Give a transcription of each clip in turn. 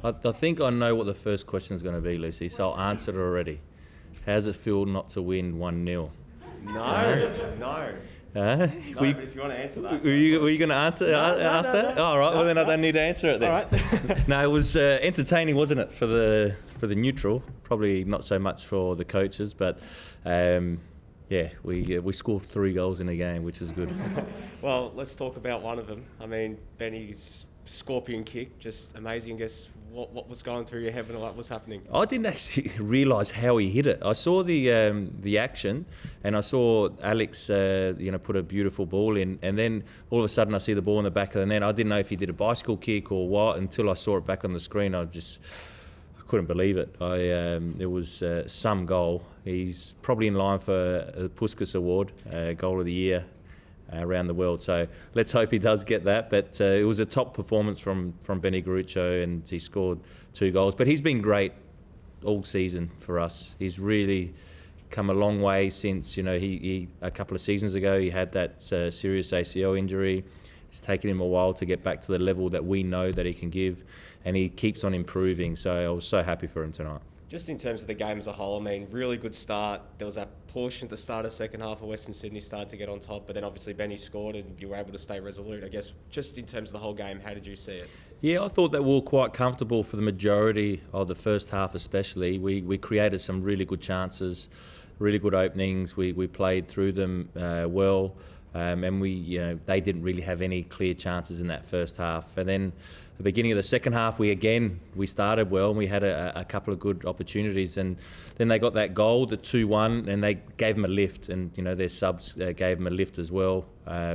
I think I know what the first question is going to be, Lucy, so I'll answer it already. How does it feel not to win 1-0? No. No, But if you want to answer that. Were you going to ask that? All right, well then I don't need to answer it then. All right. No, it was entertaining, wasn't it, for the neutral? Probably not so much for the coaches, but we scored 3 goals in a game, which is good. Well, let's talk about one of them. I mean, Benny's scorpion kick, just amazing. I guess what was going through your head when what was happening? I didn't actually realise how he hit it. I saw the action, and I saw Alex, put a beautiful ball in, and then all of a sudden I see the ball in the back of the net. I didn't know if he did a bicycle kick or what until I saw it back on the screen. I couldn't believe it. It was some goal. He's probably in line for a Puskas Award, Goal of the Year around the world. So let's hope he does get that. But it was a top performance from Benny Garuccio, and he scored 2 goals. But he's been great all season for us. He's really come a long way since, he a couple of seasons ago he had that serious ACL injury. It's taken him a while to get back to the level that we know that he can give, and he keeps on improving. So I was so happy for him tonight. Just in terms of the game as a whole, I mean, really good start. There was that portion at the start of the second half where Western Sydney started to get on top, but then obviously Benny scored and you were able to stay resolute. I guess just in terms of the whole game, how did you see it? Yeah, I thought that we were quite comfortable for the majority of the first half especially. We created some really good chances, really good openings. We played through them well. And they didn't really have any clear chances in that first half. And then the beginning of the second half, we started well, and we had a couple of good opportunities. And then they got that goal, the 2-1, and they gave them a lift. And their subs gave them a lift as well,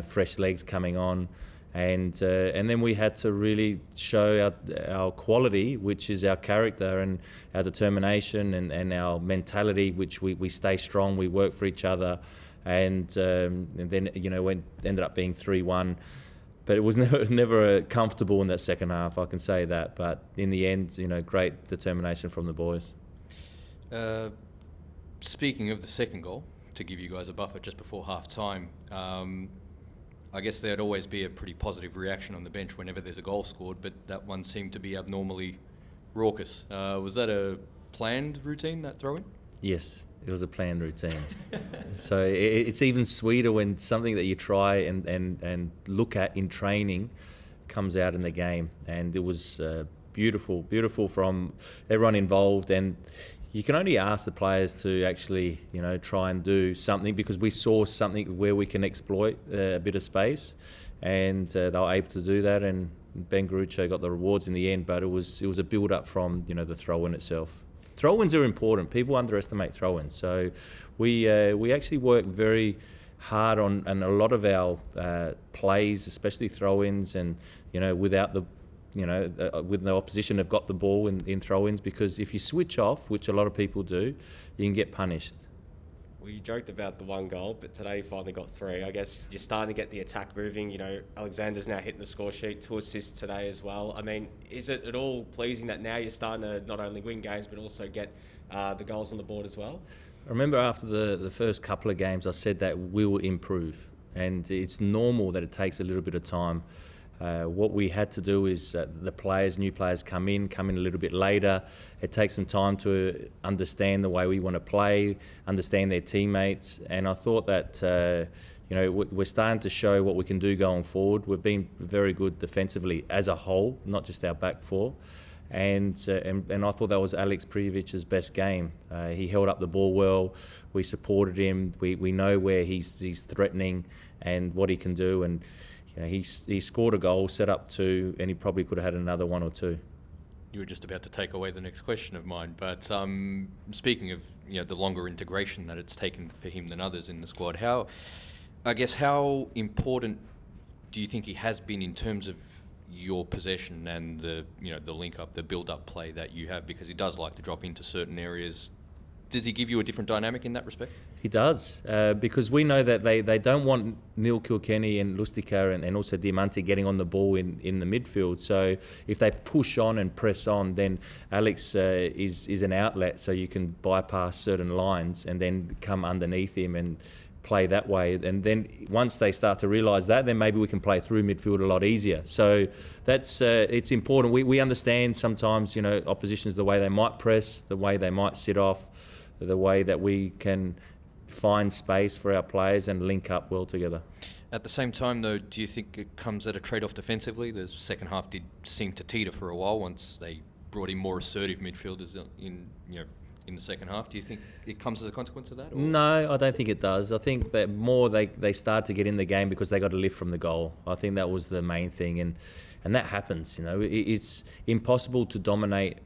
fresh legs coming on. And then we had to really show our quality, which is our character and our determination and our mentality, which we stay strong, we work for each other. And then ended up being 3-1, but it was never comfortable in that second half, I can say that. But in the end, great determination from the boys. Speaking of the second goal, to give you guys a buffer just before half time, I guess there'd always be a pretty positive reaction on the bench whenever there's a goal scored, but that one seemed to be abnormally raucous. Was that a planned routine, that throw-in? Yes, it was a planned routine. So it's even sweeter when something that you try and look at in training comes out in the game. And it was beautiful from everyone involved. And you can only ask the players to actually, try and do something, because we saw something where we can exploit a bit of space, and they were able to do that. And Ben Garuccio got the rewards in the end, but it was a build-up from the throw-in itself. Throw-ins are important. People underestimate throw-ins. So we actually work very hard on a lot of our plays, especially throw-ins, and without the with the opposition have got the ball in throw-ins, because if you switch off, which a lot of people do, you can get punished. Well, you joked about the 1 goal, but today you finally got 3. I guess you're starting to get the attack moving. Alexander's now hitting the score sheet, 2 assists today as well. I mean, is it at all pleasing that now you're starting to not only win games, but also get the goals on the board as well? I remember after the first couple of games, I said that we will improve, and it's normal that it takes a little bit of time. What we had to do is the new players come in a little bit later. It takes some time to understand the way we want to play, understand their teammates. And I thought that, we're starting to show what we can do going forward. We've been very good defensively as a whole, not just our back four. And I thought that was Alex Privic's best game. He held up the ball well. We supported him. We know where he's threatening and what he can do. And he scored a goal, set up 2, and he probably could have had another 1 or 2. You were just about to take away the next question of mine, but speaking of the longer integration that it's taken for him than others in the squad, how important do you think he has been in terms of your possession and the link up, the build up play that you have, because he does like to drop into certain areas? Does he give you a different dynamic in that respect? He does, because we know that they don't want Neil Kilkenny and Lustica and also Diamante getting on the ball in the midfield. So if they push on and press on, then Alex is an outlet, so you can bypass certain lines and then come underneath him and play that way. And then once they start to realise that, then maybe we can play through midfield a lot easier. So that's it's important. We understand sometimes, oppositions, the way they might press, the way they might sit off, the way that we can find space for our players and link up well together. At the same time, though, do you think it comes at a trade-off defensively? The second half did seem to teeter for a while once they brought in more assertive midfielders in the second half. Do you think it comes as a consequence of that? Or? No, I don't think it does. I think that more they start to get in the game because they got a lift from the goal. I think that was the main thing, and that happens. It's impossible to dominate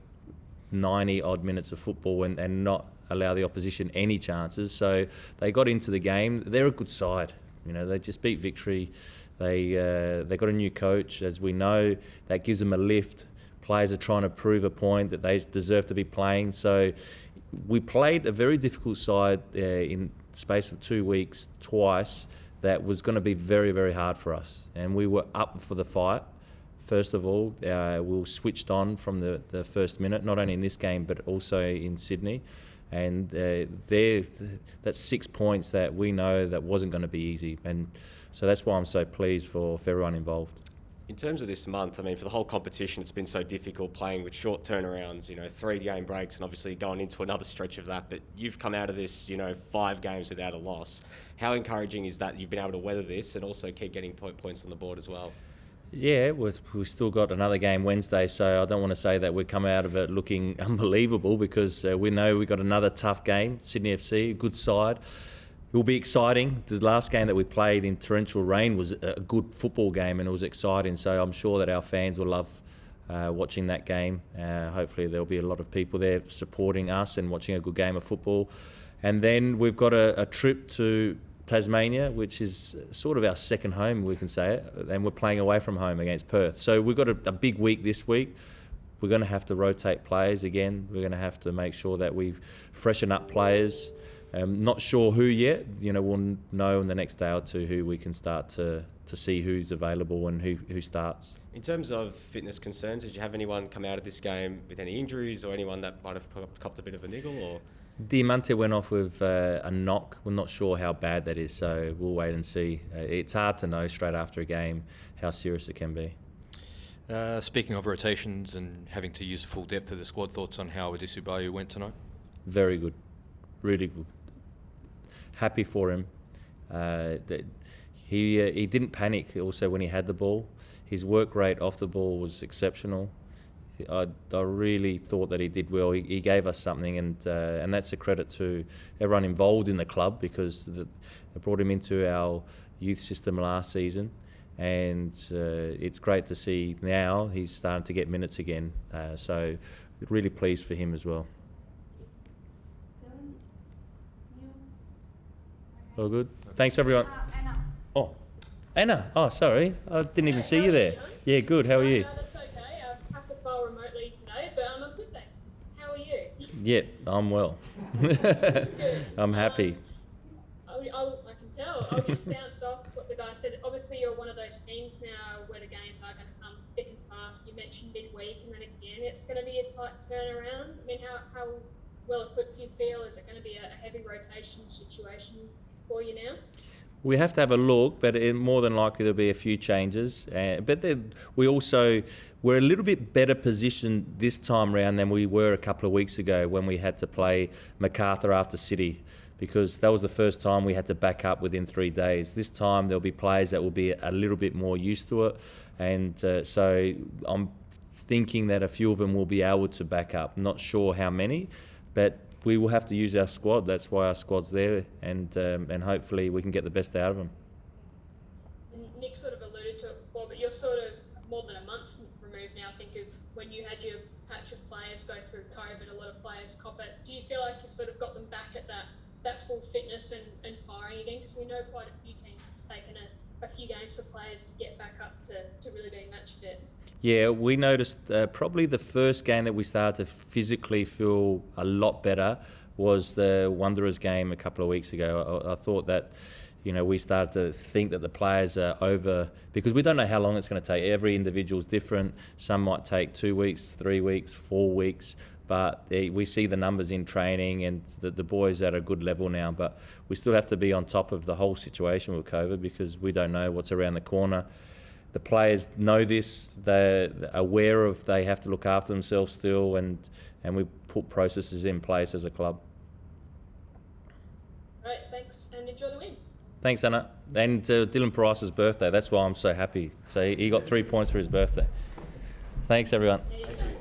90 odd minutes of football and not allow the opposition any chances. So they got into the game. They're a good side. They just beat Victory. They got a new coach, as we know. That gives them a lift. Players are trying to prove a point that they deserve to be playing. So we played a very difficult side in space of 2 weeks twice. That was going to be very, very hard for us. And we were up for the fight. First of all, we were switched on from the first minute, not only in this game but also in Sydney. And that's 6 points that we know that wasn't going to be easy. And so that's why I'm so pleased for everyone involved. In terms of this month, for the whole competition, it's been so difficult playing with short turnarounds, 3-game breaks, and obviously going into another stretch of that. But you've come out of this, 5 games without a loss. How encouraging is that you've been able to weather this and also keep getting points on the board as well? Yeah, we've still got another game Wednesday, so I don't want to say that we come out of it looking unbelievable because we know we've got another tough game, Sydney FC, a good side. It will be exciting. The last game that we played in torrential rain was a good football game and it was exciting, so I'm sure that our fans will love watching that game. Hopefully there'll be a lot of people there supporting us and watching a good game of football. And then we've got a trip to Tasmania, which is sort of our second home, we can say it, and we're playing away from home against Perth. So we've got a big week this week. We're going to have to rotate players again. We're going to have to make sure that we freshen up players. Not sure who yet. We'll know in the next day or two who we can start to see who's available and who starts. In terms of fitness concerns, did you have anyone come out of this game with any injuries or anyone that might have copped a bit of a niggle? Or Diamante went off with a knock. We're not sure how bad that is, so we'll wait and see. It's hard to know straight after a game how serious it can be. Speaking of rotations and having to use the full depth of the squad, thoughts on how Aloisi Bayu went tonight? Very good. Really good. Happy for him. He didn't panic also when he had the ball. His work rate off the ball was exceptional. I really thought that he did well. He gave us something, and that's a credit to everyone involved in the club because they brought him into our youth system last season, and it's great to see now he's starting to get minutes again. So really pleased for him as well. All good? Thanks, everyone. Anna. Oh, Anna. Oh, sorry. I didn't even see you there. Yeah, good. How are you? No, that's okay. I have to file remotely today, but I'm good, thanks. How are you? Yeah, I'm well. Good. I'm happy. I can tell. I'll just bounce off what the guy said. Obviously, you're one of those teams now where the games are going to come thick and fast. You mentioned midweek, and then again, it's going to be a tight turnaround. How well equipped do you feel? Is it going to be a heavy rotation situation for you now? We have to have a look, but more than likely there'll be a few changes. But then we're a little bit better positioned this time round than we were a couple of weeks ago when we had to play Macarthur after City, because that was the first time we had to back up within 3 days. This time there'll be players that will be a little bit more used to it, and so I'm thinking that a few of them will be able to back up. Not sure how many, but we will have to use our squad. That's why our squad's there, and hopefully we can get the best out of them. Nick sort of alluded to it before, but you're sort of more than a month removed now, I think, of when you had your patch of players go through COVID. A lot of players cop it. Do you feel like you sort of got them back at that full fitness and firing again? Because we know quite a few teams, it's taken a few games for players to get back up to really being match fit. Yeah, we noticed probably the first game that we started to physically feel a lot better was the Wanderers game a couple of weeks ago. I thought that, we started to think that the players are over, because we don't know how long it's going to take. Every individual's different. Some might take 2 weeks, 3 weeks, 4 weeks. but we see the numbers in training and the boys are at a good level now, but we still have to be on top of the whole situation with COVID because we don't know what's around the corner. The players know this, they're aware of they have to look after themselves still, and we put processes in place as a club. Right, thanks, and enjoy the win. Thanks, Anna. And Dylan Price's birthday, that's why I'm so happy. So he got 3 points for his birthday. Thanks, everyone. There you go.